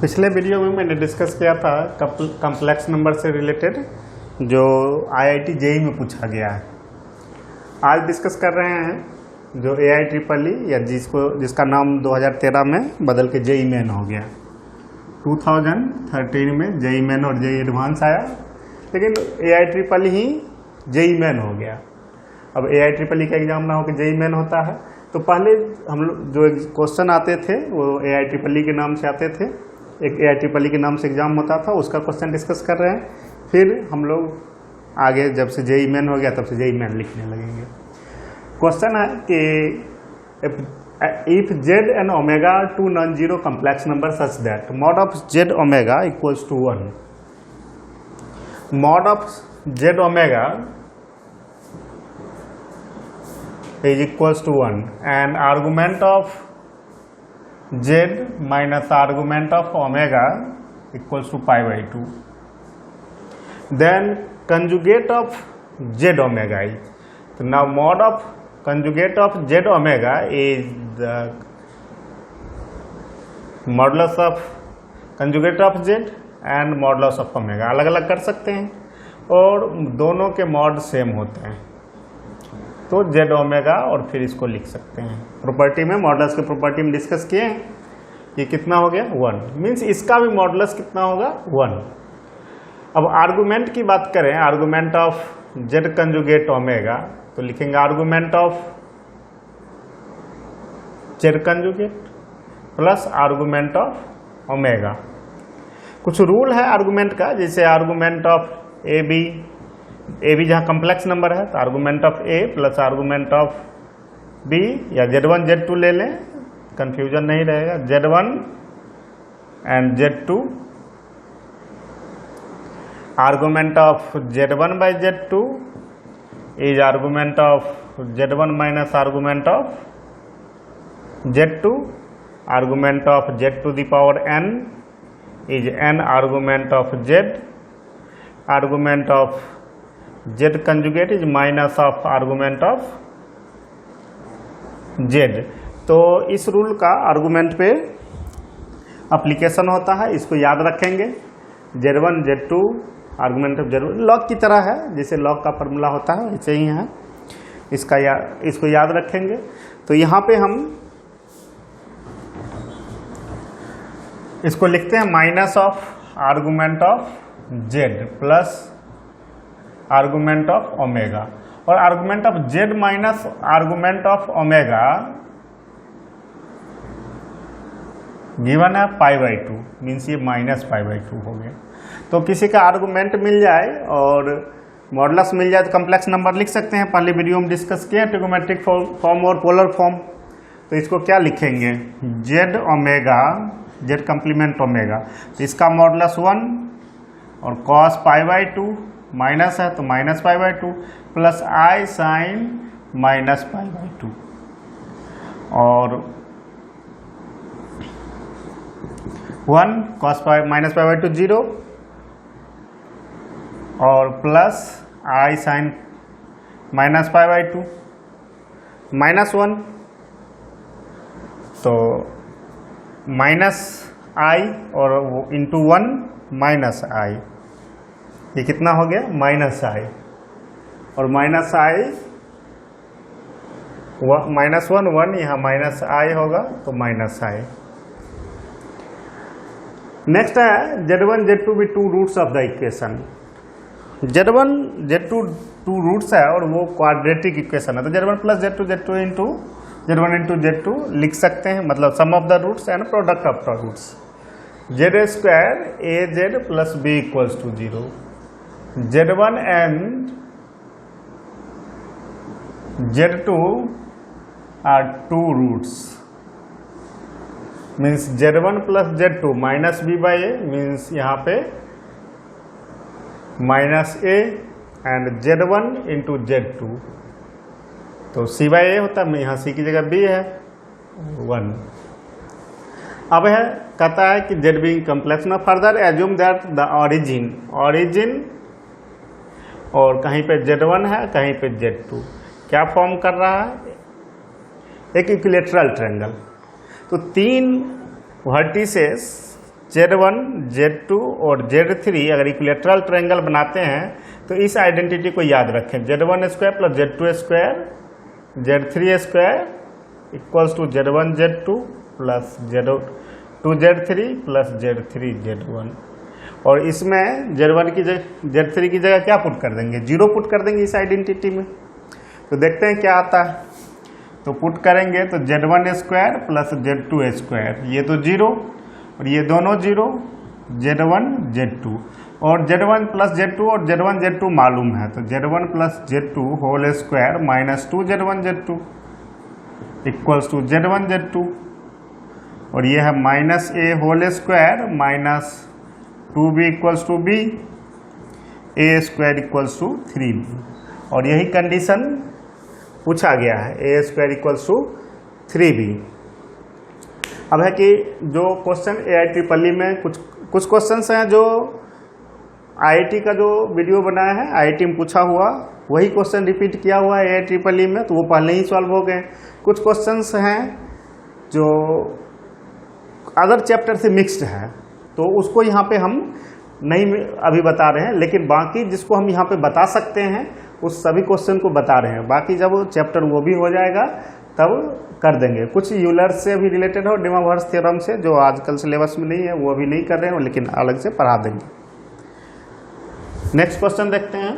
पिछले वीडियो में मैंने डिस्कस किया था कम्प्लेक्स नंबर से रिलेटेड जो IIT JEE में पूछा गया है। आज डिस्कस कर रहे हैं जो AIEEE या जिसका नाम 2013 में बदल के JEE मेन हो गया। 2013 में JEE मेन और JEE एडवांस आया, लेकिन AIEEE ही JEE मेन हो गया। अब AIEEE का एग्जाम ना हो के JEE मेन होता है, तो पहले हम लोग जो क्वेश्चन आते थे वो AIEEE के नाम से आते थे। एक AIEEE के नाम से एग्जाम होता था, उसका क्वेश्चन डिस्कस कर रहे हैं। फिर हम लोग आगे जब से JEE मेन हो गया तब से JEE मेन लिखने लगेंगे। क्वेश्चन है कि if Z and omega are two non-zero complex numbers such that mod of Z omega equals to 1, mod of Z omega is equals to 1 and argument of Z minus argument of omega equals to pi by 2, then conjugate of Z omega is, so now mod of conjugate of Z omega is the modulus of conjugate of Z and modulus of omega। अलग अलग कर सकते हैं और दोनों के mod same होते हैं, तो Z ओमेगा और फिर इसको लिख सकते हैं। प्रॉपर्टी में मॉडुलस के प्रॉपर्टी में डिस्कस किए हैं। ये कितना हो गया 1, मीन्स इसका भी मॉडुलस कितना होगा 1। अब आर्गुमेंट की बात करें, argument of Z conjugate omega, तो लिखेंगे argument of Z conjugate plus argument of omega. कुछ रूल है आर्गुमेंट का, जैसे आर्गुमेंट ऑफ ए बी जहाँ कम्प्लेक्स नंबर है तो argument of A plus argument of B, या Z1 Z2 ले लें, कंफ्यूजन नहीं रहेगा। Z1 and Z2, argument of Z1 by Z2 is argument of Z1 minus argument of Z2, argument of Z to the power n is n argument of Z, argument of Z conjugate is minus of argument of Z। तो इस rule का argument पे application होता है, इसको याद रखेंगे। Z1 Z2 argument of Z1 log की तरह है, जैसे लॉग का फॉर्मूला होता है वैसे ही है, इसको याद रखेंगे। तो यहाँ पे हम इसको लिखते हैं minus of argument of Z plus argument of omega, और argument of Z minus argument of omega given है पाई बाई 2, मीन्स ये माइनस पाई बाई 2 हो गया। तो किसी का आर्गुमेंट मिल जाए और मॉडुलस मिल जाए तो कम्प्लेक्स नंबर लिख सकते हैं। पहले वीडियो में डिस्कस किया ट्रिगोमेट्रिक फॉर्म और पोलर फॉर्म। तो इसको क्या लिखेंगे, Z omega, Z complement omega, तो इसका मॉडुलस 1 और कॉस पाई बाई 2 माइनस है तो minus pi by 2 plus i sine minus pi by 2, और 1 cos pi minus pi by 2 0, और plus i sine minus pi by 2 minus 1, तो minus आई और into 1 minus आई, ये कितना हो गया माइनस आई, और माइनस आई माइनस 1 यहाँ माइनस आई होगा तो माइनस आई। नेक्स्ट है Z1 Z2 भी two roots of the equation. Z1 Z2 two roots है और वो क्वाड्रेटिक इक्वेशन है, तो Z1 plus Z2 into Z1 into Z2 लिख सकते हैं, मतलब sum of the roots and product of the roots. Z square AZ plus B equals to 0, Z1 and Z2 are two roots, means Z1 plus Z2 minus B by A, means यहाँ पे minus A and Z1 into Z2, तो C by A होता है, यहाँ C की जगह B है 1। अब है कहता है कि Z being complex ना, further assume that the origin और कहीं पे Z1 है कहीं पे Z2, क्या फॉर्म कर रहा है, एक इक्विलेटरल ट्रायंगल। तो तीन वर्टिसेस Z1 Z2 और Z3 अगर इक्विलेटरल ट्रायंगल बनाते हैं तो इस आइडेंटिटी को याद रखें, Z1 square plus Z2 square Z3 square equals to Z1 Z2 plus Z2 Z3 plus Z3 Z1। और इसमें Z1 की जगह Z3 की जगह क्या पुट कर देंगे, 0 पुट कर देंगे इस आइडेंटिटी में। तो देखते हैं क्या आता है। तो पुट करेंगे तो Z1 square plus Z2 square, ये तो 0 और ये दोनों 0, Z1 Z2 और Z1 प्लस Z2 और Z1 Z2 मालूम है, तो Z1 plus Z2 whole square minus 2 Z1 Z2 equals to Z1 Z2 और ये है minus A whole square minus 2B equals to B, A square equals to 3B और यही condition पूछा गया है, A square equals to 3B। अब है कि जो क्वेश्चन AIEEE में कुछ क्वेश्चंस हैं जो IIT का जो वीडियो बनाया है IIT में पूछा हुआ वही क्वेश्चन रिपीट किया हुआ है AIEEE में, तो वो पहले ही सॉल्व हो गए। कुछ क्वेश्चंस हैं जो अदर चैप्टर से मिक्स्ड है तो उसको यहाँ पे हम नहीं अभी बता रहे हैं, लेकिन बाकी जिसको हम यहाँ पे बता सकते हैं उस सभी क्वेश्चन को बता रहे हैं। बाकी जब चैप्टर वो भी हो जाएगा तब कर देंगे। कुछ यूलर से भी रिलेटेड हो, डिमोवर्स थ्योरम से, जो आजकल सिलेबस में नहीं है वो अभी नहीं कर रहे हैं, लेकिन अलग से पढ़ा देंगे। नेक्स्ट क्वेश्चन देखते हैं।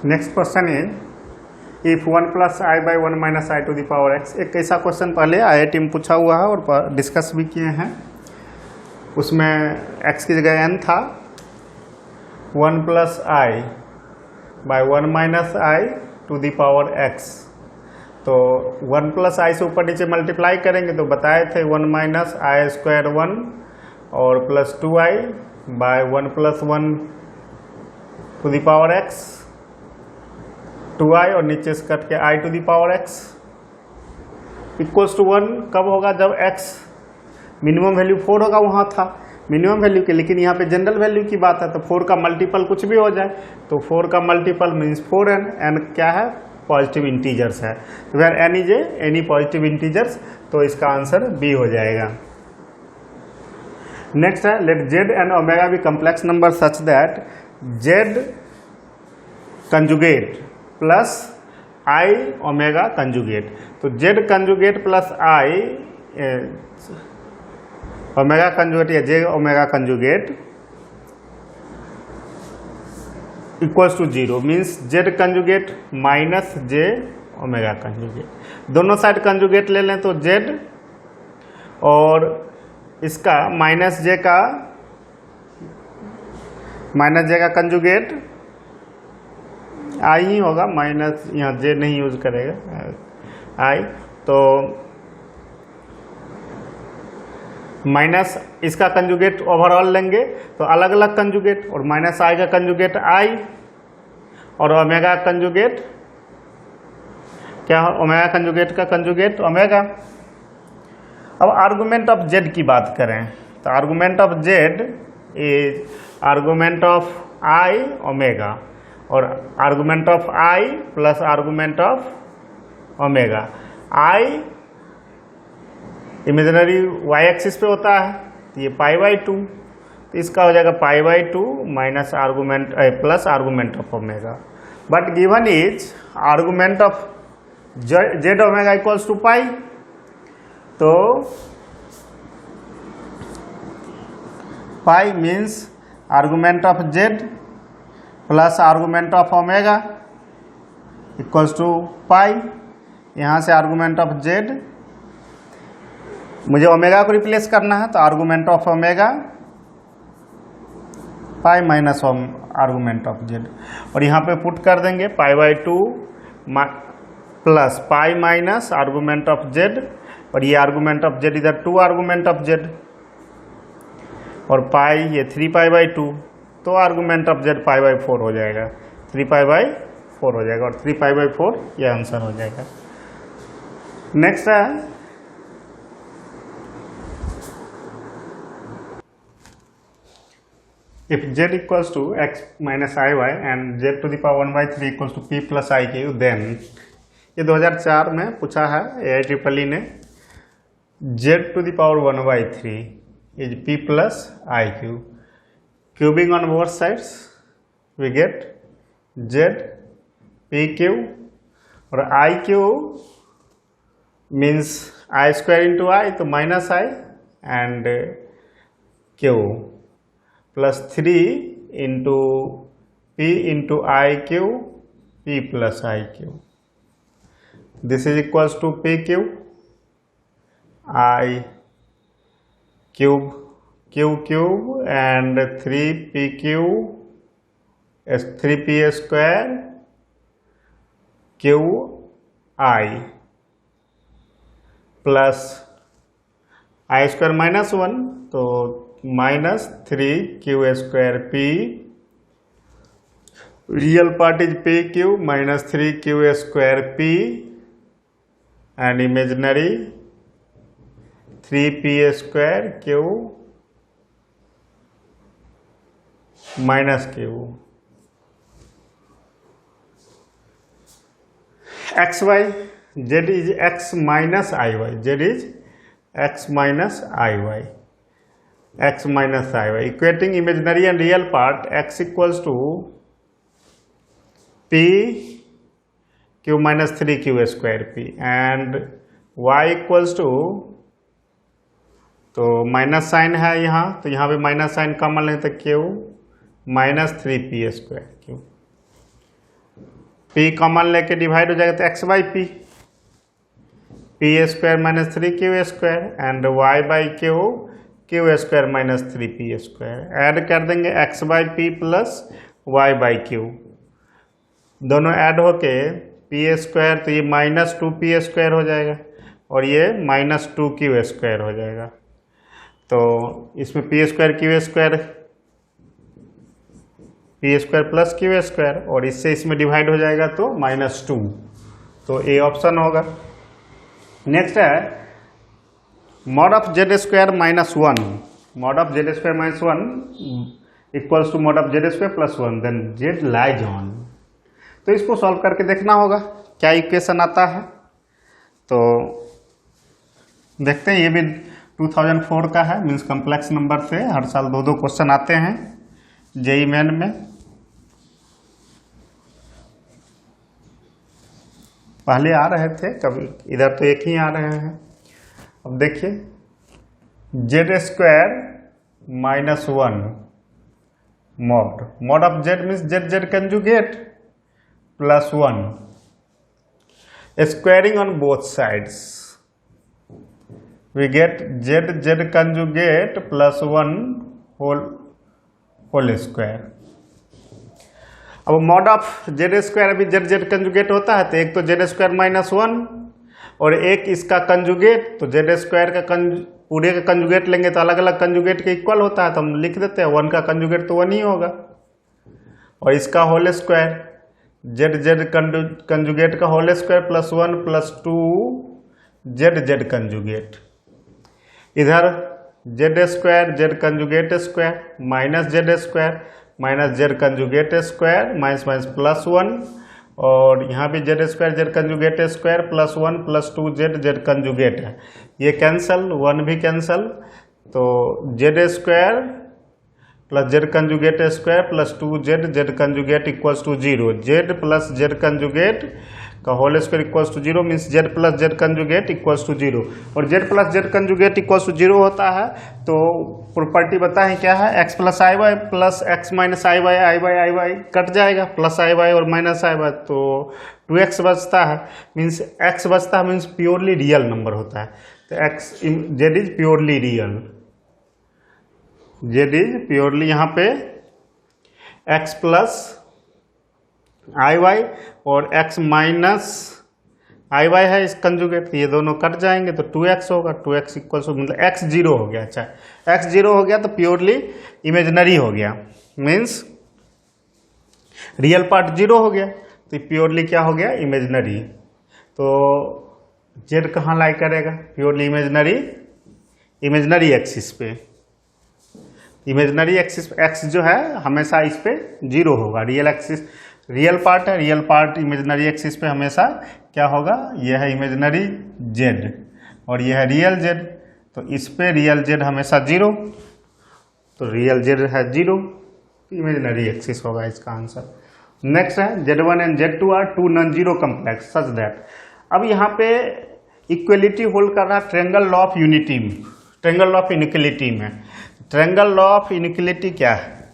Next question is if 1 plus i by 1 minus i to the power x. एक ऐसा क्वेश्चन पहले IIT में पूछा हुआ है और डिस्कस भी किए हैं। उसमें x की जगह n था, 1 plus i by 1 minus i to the power x। तो 1 प्लस आई से ऊपर नीचे मल्टीप्लाई करेंगे तो बताए थे 1 माइनस आई स्क्वायर 1 और plus 2i by 1 plus 1 to the power x, 2i और नीचे से कट के i to the power x equals to 1 कब होगा, जब x मिनिमम वैल्यू 4 होगा, वहाँ था मिनिमम वैल्यू के, लेकिन यहाँ पे जनरल वैल्यू की बात है तो 4 का मल्टीपल कुछ भी हो जाए, तो 4 का मल्टीपल मीन्स 4n, n क्या है पॉजिटिव इंटीजर्स है, तो where n is any positive integers, तो इसका आंसर B हो जाएगा। नेक्स्ट है let z and omega be complex number such that z conjugate plus i omega conjugate. तो z conjugate plus i omega conjugate या j omega conjugate equals to 0 means z conjugate minus j omega conjugate. दोनों side conjugate ले लें तो z और इसका minus j का conjugate i ही होगा, माइनस यहाँ j नहीं यूज करेगा i, तो माइनस इसका कंजुगेट ओवरऑल लेंगे तो अलग अलग कंजुगेट, और माइनस i का कंजुगेट i और ओमेगा कंजुगेट क्या, ओमेगा कंजुगेट का कंजुगेट ओमेगा। अब आर्गुमेंट ऑफ z की बात करें तो argument of z is argument of i omega और argument of i plus argument of omega. i imaginary y axis पे होता है तो ये π/2, तो इसका हो जाएगा π/2 minus argument plus argument of omega. But given is argument of z omega equals to pi, तो pi means argument of z plus argument of omega equals to pi. यहाँ से आर्गुमेंट ऑफ z, मुझे omega को replace करना है तो argument of omega pi minus argument of z, और यहाँ पे पुट कर देंगे π/2 plus pi minus argument of z, और ये आर्गुमेंट ऑफ z इधर 2 आर्गुमेंट ऑफ z, और पाई ये 3π/2, तो आर्गुमेंट ऑफ z π/4 हो जाएगा, 3π/4 हो जाएगा, और 3π/4 ये आंसर हो जाएगा। नेक्स्ट है if z equals to x minus iy and z to the power 1/3 equals to p plus iq, then ये 2004 में पूछा है AIEEE ने। z to the power 1/3 is p plus iq. Cubing on both sides, we get z pq, और iq means I square into I, तो minus I and q plus 3 into p into iq, p plus iq. This is equals to pq, I cube, q cube and 3pq is 3p square q I plus I square minus 1, तो minus 3q square p, real part is pq minus 3q square p and imaginary 3p square q minus q. xy, z is x minus iy, z is x minus iy, x minus iy, equating imaginary and real part, x equals to p q minus 3q square p and y equals to, तो minus sign है यहाँ, तो यहाँ पे minus sign common लेते q minus 3p square q, p common लेके divide हो जाएगा तो x by P, P square minus 3q square and y by q square minus 3p square, add कर देंगे x by P plus y by q, दोनों add होके p square, तो ये माइनस 2p स्क्वायर हो जाएगा और ये माइनस 2q स्क्वायर हो जाएगा, तो इसमें p square q square, p square plus q square और इससे इसमें डिवाइड हो जाएगा तो -2, तो ए ऑप्शन होगा। नेक्स्ट है mod of Z square minus 1, mod of Z square minus 1 equals to mod of Z square plus 1, then Z lies on, तो इसको सॉल्व करके देखना होगा क्या इक्वेशन आता है। तो देखते हैं, ये भी 2004 का है, मीन्स कॉम्प्लेक्स नंबर से हर साल 2-2 क्वेश्चन आते हैं जेई मेन में। पहले आ रहे थे कभी, इधर तो एक ही आ रहे हैं। अब देखिए Z square minus 1 mod of Z means Z Z conjugate plus 1, squaring on both sides we get z conjugate plus 1 whole square। अब मॉड ऑफ जेड स्क्वायर अभी जेड कंजुगेट होता है, तो एक तो जेड स्क्वायर माइनस 1 और एक इसका कंजुगेट, तो जेड स्क्वायर का पूरे का कंजुगेट लेंगे तो अलग अलग कंजुगेट के इक्वल होता है, तो हम लिख देते हैं 1 का कंजुगेट तो 1 ही होगा, और इसका होल स्क्वायर जेड कंजुगेट का whole square plus 1 plus 2 z conjugate, इधर z square z conjugate square minus z conjugate square minus minus plus 1, और यहाँ भी z square z conjugate square plus 1 plus 2 z conjugate है, ये cancel, 1 भी cancel, तो z square plus Z conjugate square plus 2 z conjugate equals to 0, z plus Z conjugate का whole square equals to 0 means Z plus Z conjugate equals to 0, और Z plus Z conjugate equals to 0 होता है तो property बताएं क्या है, x plus I y plus x minus i y cut जाएगा, plus आई Y और माइनस आई वाई, तो 2x बचता है, मीन्स x बचता है, मीन्स प्योरली रियल नंबर होता है, तो x Z is purely real, Z is purely यहाँ पे x प्लस आई वाई और x माइनस आई वाई है इस कंजुगेट, ये दोनों कट जाएंगे तो 2x होगा, 2x इक्वल टू मतलब x 0 हो गया, अच्छा x 0 हो गया तो प्योरली इमेजिनरी हो गया, मीन्स रियल पार्ट 0 हो गया, तो प्योरली क्या हो गया, इमेजिनरी, तो जेड कहाँ लाई करेगा, प्योरली इमेजिनरी एक्सिस पे, इमेजिनरी एक्सिस एक्स जो है हमेशा इस पे 0 होगा, रियल एक्सिस रियल पार्ट है, रियल पार्ट इमेजिनरी एक्सिस पे हमेशा क्या होगा, यह है इमेजिनरी जेड, और ये है रियल जेड, तो इस पे रियल जेड हमेशा 0, तो रियल जेड है 0, इमेजिनरी एक्सिस होगा इसका आंसर। नेक्स्ट है Z1 and Z2 are two non zero complex such that. अब यहाँ पे इक्वलिटी होल्ड कर रहा है ट्रायंगल लॉ ऑफ यूनिटी में, ट्रायंगल लॉ ऑफ इनइक्वलिटी में। ट्रायंगल लॉ ऑफ इनइक्वलिटी क्या है?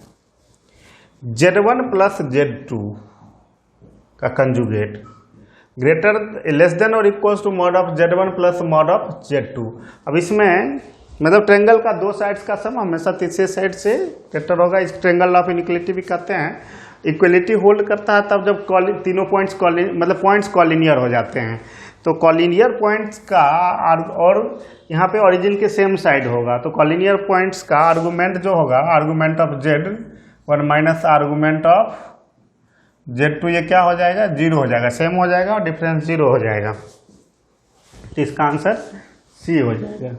Z1 प्लस Z2 का कंजुगेट ग्रेटर लेस देन और equal to mod of Z1 plus mod of Z2। अब इसमें मतलब ट्रायंगल का दो साइड्स का सम हमेशा तीसरे साइड से ग्रेटर होगा, इस ट्रायंगल लॉ ऑफ इनइक्वलिटी भी कहते हैं। इक्वलिटी होल्ड करता है तब जब तीनों पॉइंट्स मतलब पॉइंट्स कॉलिनियर हो जाते हैं। तो कॉलिनियर पॉइंट्स का और यहाँ पे ओरिजिन के सेम साइड होगा, तो कॉलिनियर पॉइंट्स का आर्गूमेंट जो होगा, argument of Z1 minus argument of Z2, ये क्या हो जाएगा? 0 हो जाएगा, सेम हो जाएगा और डिफरेंस 0 हो जाएगा। तो इसका आंसर सी हो जाएगा।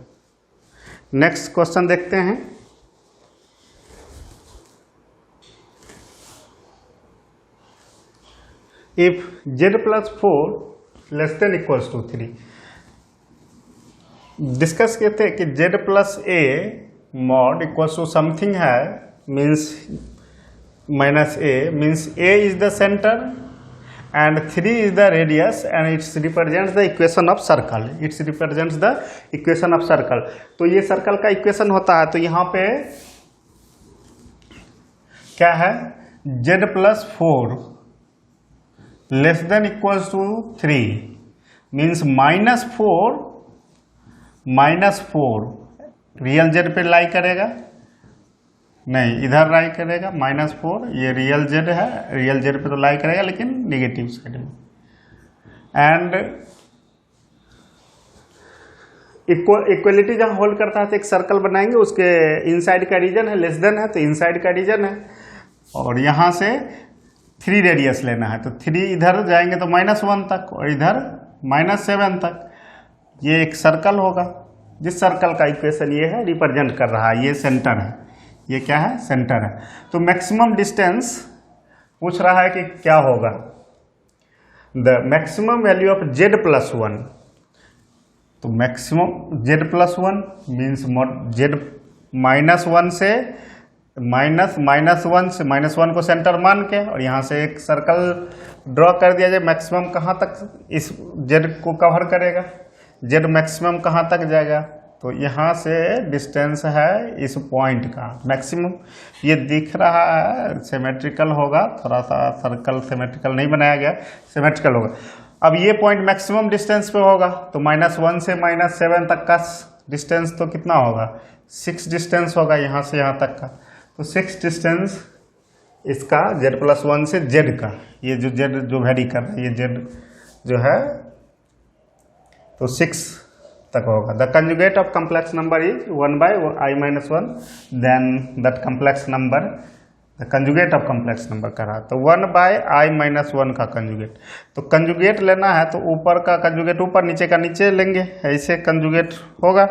नेक्स्ट क्वेश्चन देखते हैं। If Z plus 4 less than equals to 3, discuss करते हैं कि Z plus A mod equals to something है, means minus A means A is the centre and 3 is the radius and it represents the equation of circle, it represents the equation of circle। तो ये circle का equation होता है, तो यहाँ पे क्या है? Z plus 4 less than equals to 3 means -4 real Z पे लाई करेगा, नहीं इधर लाई करेगा -4, ये रियल जेड है, रियल जेड पे तो लाई करेगा लेकिन नेगेटिव साइड में। एंड इक्वलिटी जहाँ होल्ड करता है तो एक सर्कल बनाएंगे, उसके इनसाइड का रीजन है लेस देन है, तो इनसाइड का रीजन है, और यहाँ से 3 रेडियस लेना है, तो 3 इधर जाएंगे तो -1 तक और इधर -7 तक। ये एक सर्कल होगा, जिस सर्कल का इक्वेशन ये है रिप्रेजेंट कर रहा है, ये सेंटर है, ये क्या है? सेंटर है। तो मैक्सिमम डिस्टेंस पूछ रहा है कि क्या होगा? The maximum value of Z plus 1, तो maximum Z plus 1 means Z -1 से -1 को सेंटर मान के, और यहाँ से एक सर्कल ड्रॉ कर दिया जाए। मैक्सिमम कहाँ तक इस Z को कवर करेगा? Z मैक्सिमम कहाँ तक जाएगा? तो यहाँ से डिस्टेंस है इस पॉइंट का मैक्सिमम, ये दिख रहा है सिमेट्रिकल होगा, थोड़ा सा सर्कल सिमेट्रिकल नहीं बनाया गया, सिमेट्रिकल होगा। अब ये पॉइंट मैक्सिमम डिस्टेंस पे होगा, तो -1 से -7 तक का डिस्टेंस तो कितना होगा? 6 डिस्टेंस होगा यहाँ से यहाँ तक का, तो 6 डिस्टेंस इसका Z प्लस 1 से Z का, ये जो Z जो वेरी कर रहा है, ये Z जो है तो 6 तक होगा। The conjugate of complex number is 1/i-1, then that complex number, the conjugate of complex number कर रहा है, तो 1/i-1 का कंजुगेट। तो कंजुगेट लेना है तो ऊपर का कंजुगेट ऊपर, नीचे का नीचे लेंगे, ऐसे कंजुगेट होगा।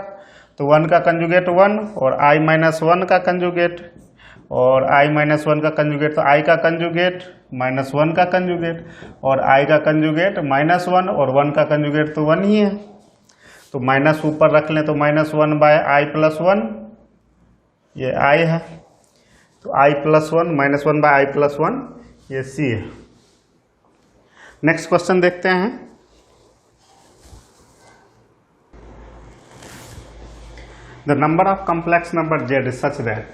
तो 1 का कंजुगेट 1 और i-1 का कंजुगेट, और i-1 का कंजुगेट, तो i का कंजुगेट -1 का कंजुगेट, और i का कंजुगेट -1 और 1 का कंजुगेट तो 1 ही है, तो माइनस ऊपर रख लें, तो -1/i प्लस 1, ये i है, तो i प्लस 1 -1/i प्लस 1, ये c है। नेक्स्ट क्वेश्चन देखते हैं। The number of complex number Z such that,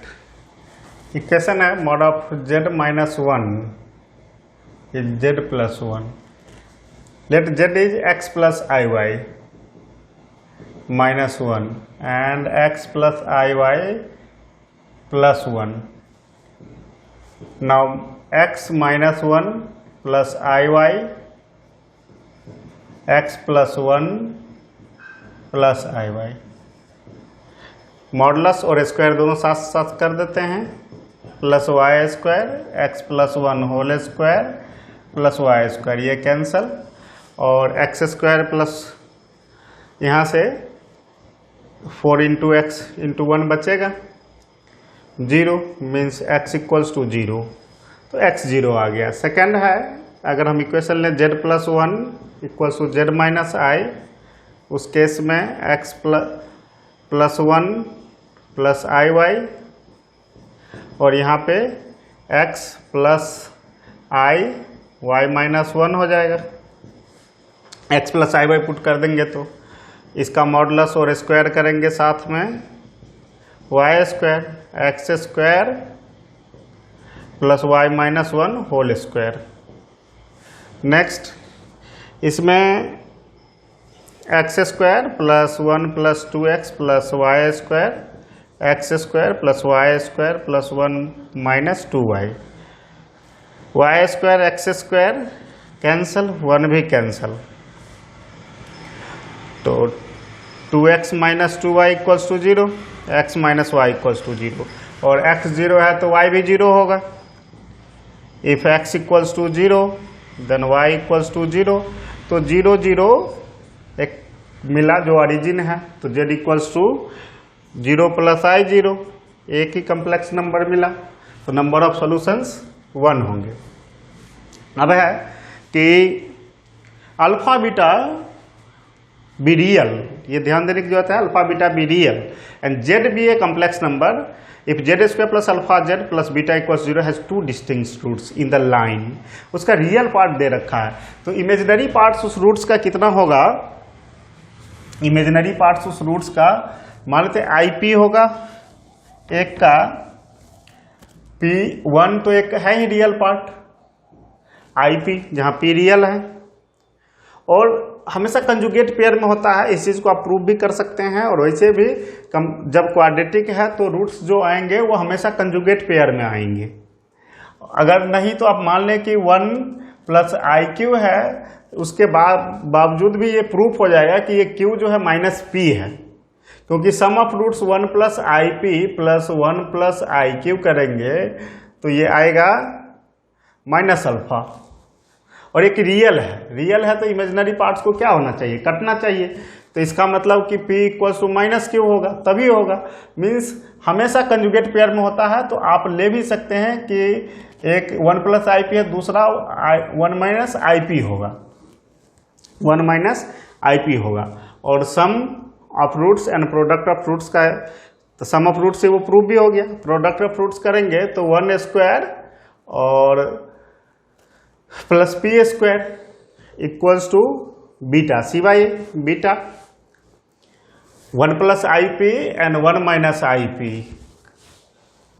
equation है mod of Z -1 is Z plus 1, let Z is x plus iy -1 and x plus iy plus 1. Now x -1 plus iy, x plus 1 plus iy, modulus और square दोनों साथ साथ कर देते हैं, plus Y square x plus 1 whole square plus Y square, ये cancel, और x square plus यहाँ से 4 × x × 1 बचेगा 0, मीन्स x इक्वल्स टू 0, तो x 0 आ गया। सेकेंड है, अगर हम इक्वेशन लें Z plus 1 equals to Z minus i उस केस में x प्लस 1 प्लस आई वाई, और यहाँ पे x प्लस आई वाई माइनस 1 हो जाएगा। x प्लस आई वाई पुट कर देंगे तो इसका मॉडुलस और स्क्वायर करेंगे साथ में Y square, X square plus Y minus 1 whole square. Next इसमें X square plus 1 plus 2x plus Y square, X square plus Y square plus 1 minus 2y, Y square X square cancel, 1 भी cancel, तो 2x minus 2y equals to 0, x minus Y equals to 0, और x 0 है तो y भी 0 होगा। If x equals to 0 then y equals to 0, तो 0 0 एक मिला जो ओरिजिन है, तो z इक्वल्स टू 0 प्लस आई 0, एक ही कम्प्लेक्स नंबर मिला, तो नंबर ऑफ सॉल्यूशंस 1 होंगे। अब है कि अल्फा बीटा बी रियल, ये ध्यान देने की जरूरत है, alpha beta be real and Z be a complex number if Z square plus alpha Z plus beta equals 0 has 2 distinct roots in the line. उसका रियल पार्ट दे रखा है, तो इमेजिनरी पार्ट्स उस रूट्स का कितना होगा, इमेजिनरी पार्ट्स उस रूट्स का मान लेते आई पी होगा, एक का P1 तो एक है ही रियल पार्ट आई पी, जहां P रियल है, और हमेशा कंजुगेट पेयर में होता है, इस चीज को आप प्रूव भी कर सकते हैं। और वैसे भी जब क्वाड्रेटिक है तो रूट्स जो आएंगे वो हमेशा कंजुगेट पेयर में आएंगे। अगर नहीं तो आप मान लें कि 1 प्लस आई क्यू है, उसके बावजूद भी ये प्रूफ हो जाएगा कि ये क्यू जो है माइनस पी है, क्योंकि sum of roots 1 plus I P plus 1 plus i Q करेंगे तो ये आएगा माइनस अल्फा, और एक रियल है तो इमेजिनरी पार्ट्स को क्या होना चाहिए, कटना चाहिए, तो इसका मतलब कि p equals to minus Q होगा, तभी होगा, मीन्स हमेशा कंजुगेट पेयर में होता है। तो आप ले भी सकते हैं कि एक 1 प्लस आई पी है, दूसरा 1 माइनस आई पी होगा, 1 माइनस आई पी होगा, और sum of roots and product of roots का, तो सम ऑफ रूट्स से वो प्रूफ भी हो गया। प्रोडक्ट ऑफ रूट्स करेंगे तो 1 स्क्वायर और plus P square equals to beta C by beta, 1 plus I P and 1 minus I P,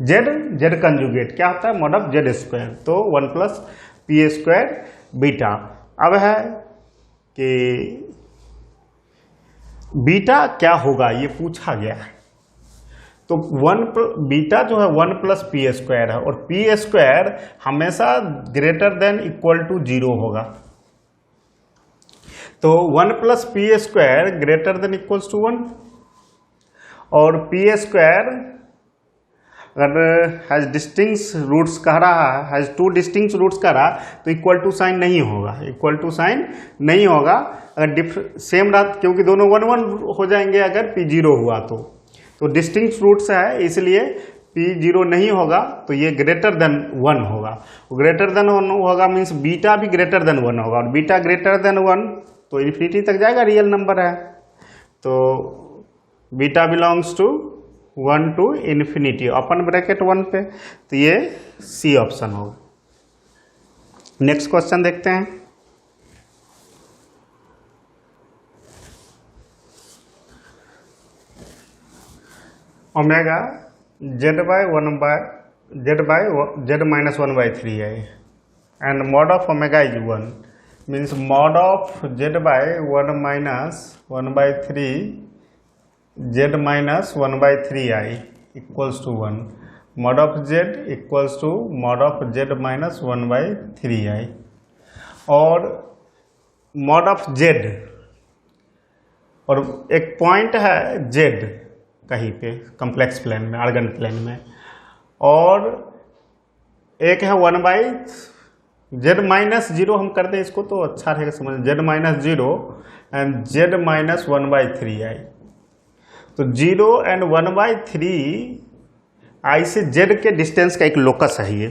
Z conjugate क्या होता है, मॉड ऑफ जेड स्क्वायर, तो 1 प्लस पी स्क्वायर बीटा। अब है कि बीटा क्या होगा ये पूछा गया है, तो बीटा जो है 1 प्लस पी स्क्वायर है, और पी स्क्वायर हमेशा ग्रेटर देन इक्वल टू 0 होगा, तो 1 plus P square greater than equals to 1, और पी स्क्वायर अगर हैज डिस्टिंक्ट रूट्स कह रहा है, हैज 2 डिस्टिंक्ट रूट्स कह रहा तो इक्वल टू साइन नहीं होगा, इक्वल टू साइन नहीं होगा अगर सेम रहा, क्योंकि दोनों 1 1 हो जाएंगे अगर पी 0 हुआ तो डिस्टिंक्ट रूट्स है इसलिए P0 नहीं होगा, तो ये ग्रेटर देन 1 होगा, ग्रेटर देन 1 होगा मीन्स बीटा भी ग्रेटर देन 1 होगा, और बीटा ग्रेटर देन 1 तो इन्फिनिटी तक जाएगा, रियल नंबर है, तो beta belongs to 1 to infinity open bracket 1 पे, तो ये सी ऑप्शन होगा। नेक्स्ट क्वेश्चन देखते हैं। Omega Z by Z minus 1/3i and mod of omega is 1, means mod of Z by 1 minus 1/3 Z minus 1/3i equals to 1, mod of Z equals to mod of Z minus 1/3i, और mod of Z, और एक point है Z कहीं पे complex plane में, argon plane में, और एक है 1/जेड माइनस 0 हम करते हैं इसको तो अच्छा रहेगा समझ, Z minus 0 and Z minus 1/3i, तो 0 एंड 1/3i से जेड के डिस्टेंस का एक लोकस है ये,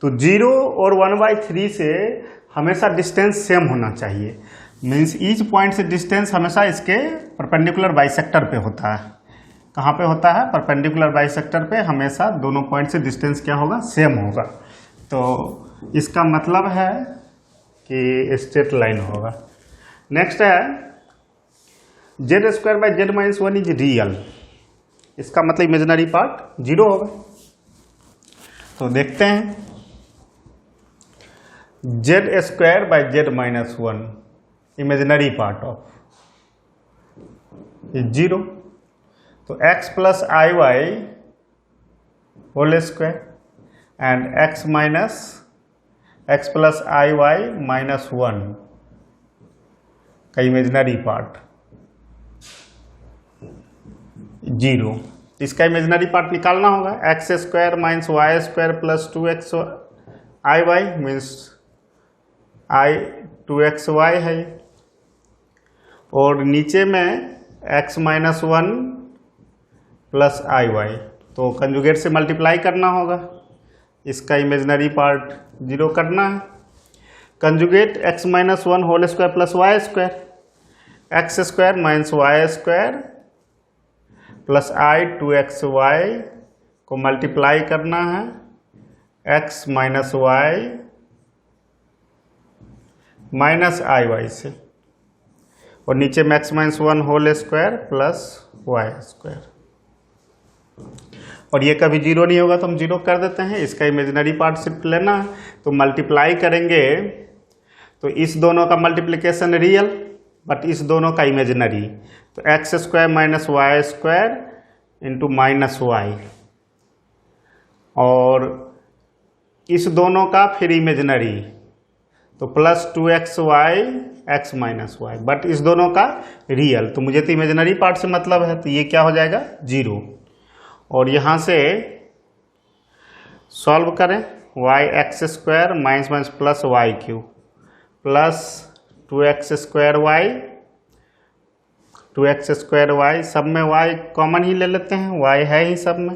तो 0 और 1/3 से हमेशा डिस्टेंस सेम होना चाहिए, मीन्स ईच पॉइंट से डिस्टेंस हमेशा इसके परपेंडिकुलर बाइसेक्टर पे होता है। कहाँ पे होता है? परपेंडिकुलर बाइसेक्टर पे हमेशा दोनों पॉइंट से डिस्टेंस क्या होगा? सेम होगा। तो इसका मतलब है कि स्ट्रेट लाइन होगा। नेक्स्ट है Z square by Z minus one is real. इसका मतलब इमेजिनरी पार्ट 0 होगा। तो देखते हैं, Z square by Z minus one imaginary part of is 0। तो x plus I Y whole square and x plus I Y minus 1 का imaginary part 0। इसका imaginary part निकालना होगा। X square minus Y square plus 2x i Y means i 2xy है, और नीचे में x minus 1 plus आई Y, तो conjugate से मल्टीप्लाई करना होगा। इसका इमेजिनरी पार्ट 0 करना है। Conjugate x minus 1 whole square plus Y square, X square minus Y square plus i 2xy को मल्टीप्लाई करना है x minus Y minus i Y से, और नीचे में x minus 1 whole square plus Y square, और ये कभी 0 नहीं होगा तो हम 0 कर देते हैं। इसका इमेजिनरी पार्ट सिर्फ लेना है, तो मल्टीप्लाई करेंगे तो इस दोनों का मल्टीप्लिकेशन रियल बट इस दोनों का इमेजिनरी, तो X square minus Y square into minus Y, और इस दोनों का फिर इमेजिनरी तो plus 2xy X minus Y, but इस दोनों का रियल, तो मुझे तो इमेजिनरी पार्ट से मतलब है, तो ये क्या हो जाएगा? 0। और यहाँ से सॉल्व करें, Y X square minus minus plus Y cube plus 2x square Y 2x square Y, सब में y कॉमन ही ले लेते हैं, y है ही सब में,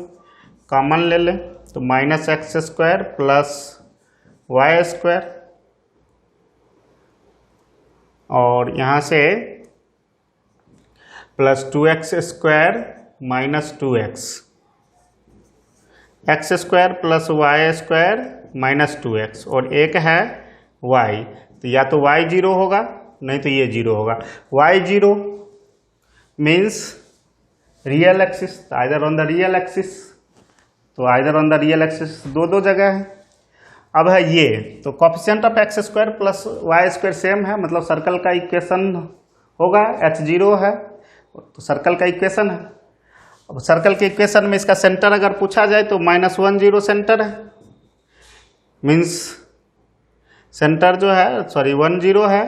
कॉमन ले लें, तो minus X square plus Y square, और यहाँ से plus 2x square minus 2x, X square plus Y square minus 2x, और एक है y, तो या तो y 0 होगा नहीं तो ये 0 होगा। y 0 means real axis, either on the real axis, तो either on the real axis दो जगह है। अब है ये, तो coefficient of X square plus Y square same है, मतलब सर्कल का इक्वेशन होगा, h0 है तो सर्कल का इक्वेशन है। अब सर्कल के इक्वेशन में इसका सेंटर अगर पूछा जाए तो -1 0 सेंटर है, मीन्स सेंटर जो है 1 0 है।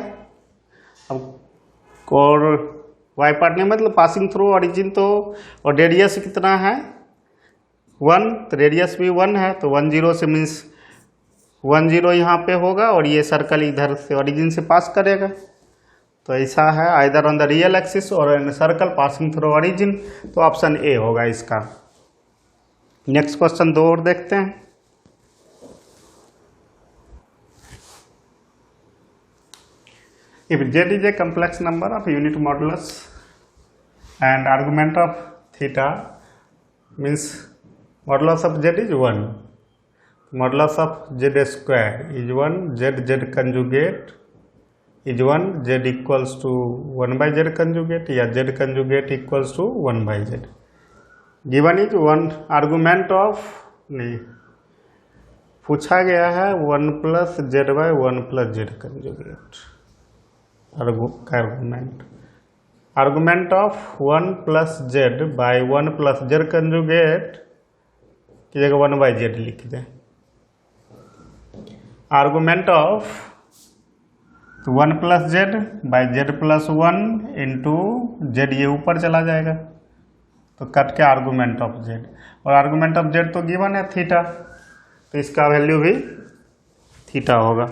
अब और वाई पार्ट नहीं मतलब पासिंग थ्रू ओरिजिन, तो और रेडियस कितना है 1, तो रेडियस भी 1 है, तो 1 0 से मीन्स 1 0 यहाँ पे होगा, और ये सर्कल इधर से ओरिजिन से पास करेगा, तो ऐसा है either on the real axis और इन सर्कल पासिंग थ्रू ओरिजिन, तो ऑप्शन ए होगा इसका। नेक्स्ट क्वेश्चन 2 और देखते हैं। If z is a complex number of unit modulus and argument of theta means modulus of z is 1, modulus of z square is 1, z conjugate is 1, z equals to 1 by z conjugate या z conjugate equals to 1 by z. Given is 1 argument of नहीं पूछा गया है 1 plus z by 1 plus z conjugate argument of 1 plus z by 1 plus z conjugate की जगह 1 by z लिख दें। argument of 1 plus z by z plus 1 into z, ये ऊपर चला जाएगा तो कट के argument of z, और argument of z तो गिवन है थीटा, तो इसका वैल्यू भी थीटा होगा।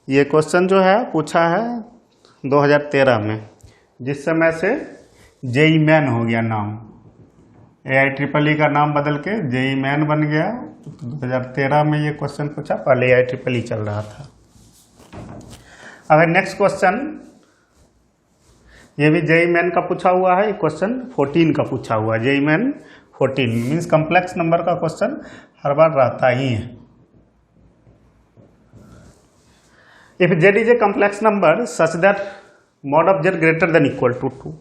ये क्वेश्चन जो है पूछा है 2013 में, जिस समय से जेई मैन हो गया नाम, AIEEE का नाम बदल के जेई मैन बन गया, तो 2013 में ये क्वेश्चन पूछा, पहले AIEEE चल रहा था। अब नेक्स्ट क्वेश्चन ये भी जेई मेन का पूछा हुआ है, क्वेश्चन 14 का पूछा हुआ है। JEE Main 14 means complex number का क्वेश्चन हर बार रहता ही है। If z is a complex number such that mod of z greater than equal to 2,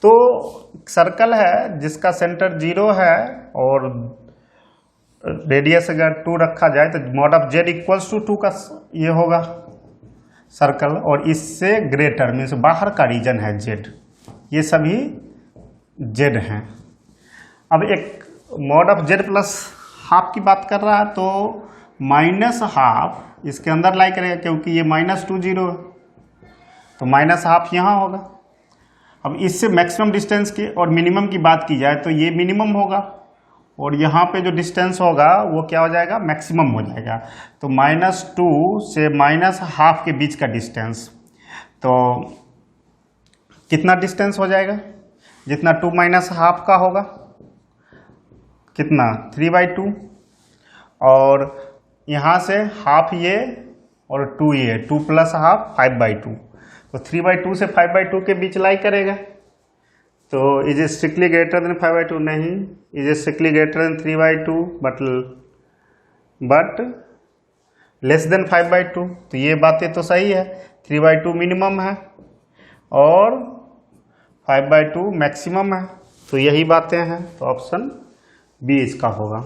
तो सर्कल है जिसका सेंटर 0 है और रेडियस अगर 2 रखा जाए तो mod of z equals to 2 का ये होगा सर्कल, और इससे ग्रेटर मीन्स बाहर का रीजन है z, ये सभी z हैं। अब एक mod of z plus half की बात कर रहा है तो माइनस हाफ इसके अंदर लाई करेगा क्योंकि ये -2 0 है, तो माइनस हाफ यहाँ होगा। अब इससे मैक्सिमम डिस्टेंस की और मिनिमम की बात की जाए तो ये मिनिमम होगा और यहाँ पे जो डिस्टेंस होगा वो क्या हो जाएगा, मैक्सिमम हो जाएगा। तो -2 से -हाफ के बीच का डिस्टेंस, तो कितना डिस्टेंस हो जाएगा, जितना 2 -हाफ का होगा कितना 3/2, और यहाँ से हाफ ये और 2 ये 2 + हाफ 5/2, तो 3/2 से 5/2 के बीच लाई करेगा। तो इज स्ट्रिक्टली ग्रेटर देन 5/2 नहीं, is strictly greater than 3/2 but less than 5/2, तो ये बातें तो सही है। 3/2 मिनिमम है और 5/2 मैक्सिमम है, तो यही बातें हैं, तो ऑप्शन बी इसका होगा।